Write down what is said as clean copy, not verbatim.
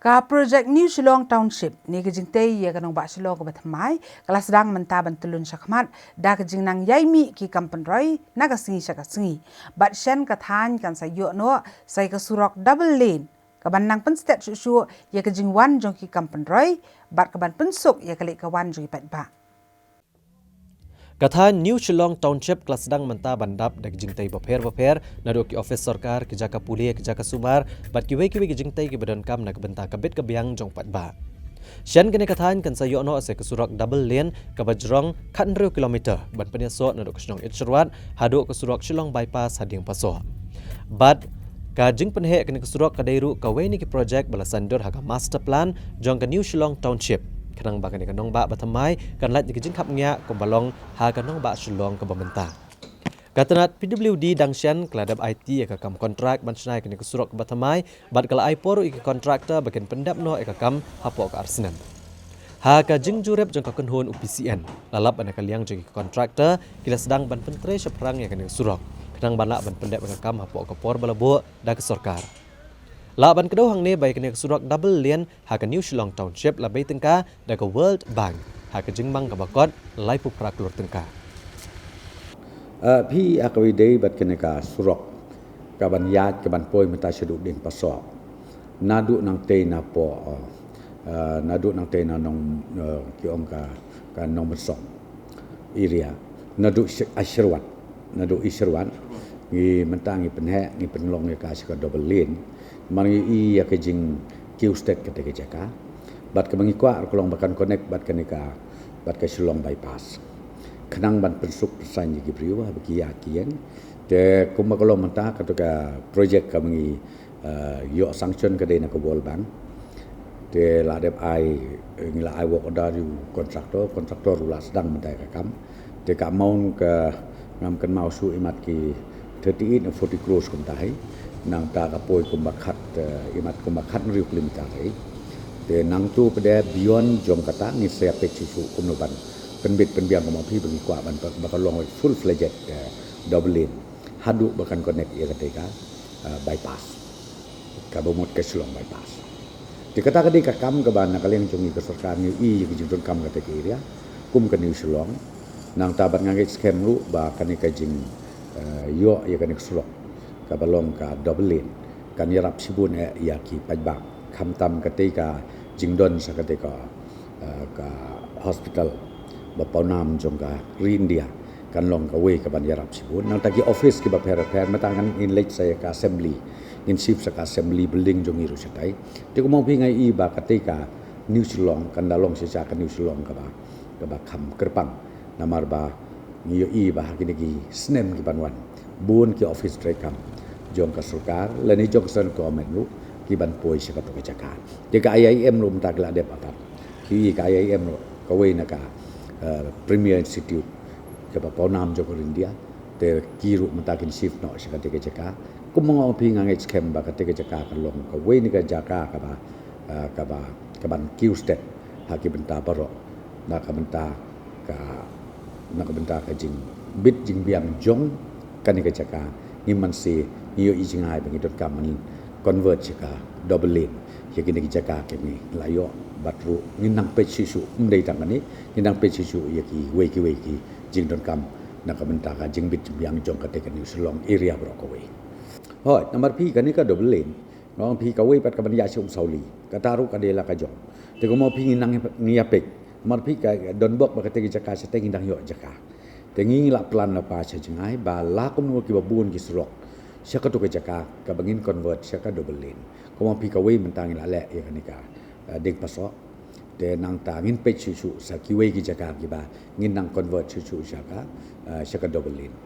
Ka project New Shillong Township ni kejing tei ya kanong ba Shillong ko batmai kelas sedang mentaban telun syakmat da kejing nang yaimi ki kampen roy naga singi syaka singi bat shen kathan kan sayo no sai ka surok double lane kaban nang penstet susu ya kejing wan jong ki kampen roy bat kaban pensuk ya kali ka wan jong pat ba Katha New Shillong Township kelas sedang mentah bandap dak jingtai baper nado ki office sarkar ki jaka puli ki jaka sumar bat ki we ki jingtai ki badan kam nak benta kabet ke biang jong pat ba Shan kene kathan kan sayo no ase ke surak double lane ke bajrong khan 2 kilometer ban penia so nado ksnong itchruat hado ke surak Shillong bypass hading paso bat ka jing penhe kene ke surak kadairu ka we ni ki project balasan dor haga master plan jong ke New Shillong Township kanang ba kani kanong ba batamai kan lat ni jing khap nya ko balong ha kanong ba Shillong ke bamenta katanat PWD dangshan keladap IT ka kam kontrak bansnai kani ke surok batamai bat kala aipor ik kontraktor bagian pendap no ek kam hapo ka arsenan ha ka jing jurep jong ka kunhon UPCN lalap ana kaliang jong kontraktor kila sedang ban pentre seprang ya kani surok kanang balak ban pendap ka kam hapo ka por balabo da ke sarkar Laban kedua hang ne baik kena surak double lane ha ke New Shillong Township labai tengka da ke World Bank ha ke jingmang ka bakot lai pu praklur tengka. Pi akawi dei bat kena ka surak ka ban yat ka ban poi mata seduk ding pasok. Nadu nang te na po nadu nang te na nong ki ong ka nong besok area nadu asyirwan nadu isirwan ngi mentangi penhe ngi penlong ka ka double lane mari i ya ke jing kiu state kata ke jaka bat ke bangi kwa kolong bakan connect bat kenika bat ke Shillong bypass kenang ban pensuk pesan ji briwa bagi yakian te kuma kolong menta kata ka project ka bangi yo sanction ke dena ke World Bank te la dep ai ngila ai work order yu kontraktor ula sedang mentai ka kam te ka maun ke ngam kan mau su imat ki 38 and 40 crores kum tai nang ta ka poi kum bakhat imat kum bakhat riu kilometer ai te nang tu pede beyond jom kata ni saya pe chisu kum no ban penbit penbiang kum api bagi kwa ban bakal long full fledged double lane hadu bakan connect ia ketika bypass ka bomot ke Shillong bypass dikata ka kam ke ban kalian jongi ke sarkar ni i ke jington kam kata ke area kum ke New Shillong nang ta ban ngai scam lu ba kan ka jing yo ia kan Shillong ka balong ka double lane kan yarap sibun ya ki pajbang khamtam ketika jingdon sa ketika ka hospital bapaunam jong ka India kan long ka we ka ban yarap sibun nang tagi office ki ba per matangan in late saya ka assembly in chief sa ka assembly building jong iru satai ti ko mau pingai i ba ketika New Shillong kan dalong sa ka New Shillong ka ba kham kerpang namar ba ngiyo i ba kini ki snem ki banwan bun ki office trekam jong ka sarkar lani jong sen government lu ki ban poi sa ka to ka de ka IIM lu mta kala de papat ki ka IIM lu ka we na ka premier institute ka ba paunam jong India te ki ru mta kin shift no sa ka te ka kumong pi ngai scam ba ka te ka long ka we ni ka jaka ka ban Q state ha ki benta baro na ka benta ka jing bit jing biang jong kan ni ka jaka ni man si ni yo i jingai bangi dot kam man convert jaka double lane ya kini ki jaka ke ni layo batru ni nang pe sisu ndai tang ni nang pe sisu ya ki we ki jing dot kam na ka benta ka jing bit biang jong ka te ka New Shillong area bro ko we hoi number pi kan ni ka double lane ngong pi ka we pat ka ban ya sum sauli ka taru ka de la ka jong te ko mo pi ni nang ni ya pek mar pi ka don bok ba ka te ki jaka se te ngi dang yo jaka tengi la plan la pa cha jingai ba la kom no ki babun ki surok syaka to ke jaka ka bangin convert syaka double lane ko ma pi ka we mentang la le ya ni ka ding paso te nang ta ngin pe chu sa ki we ki jaka ki ba ngin nang convert chu syaka double lane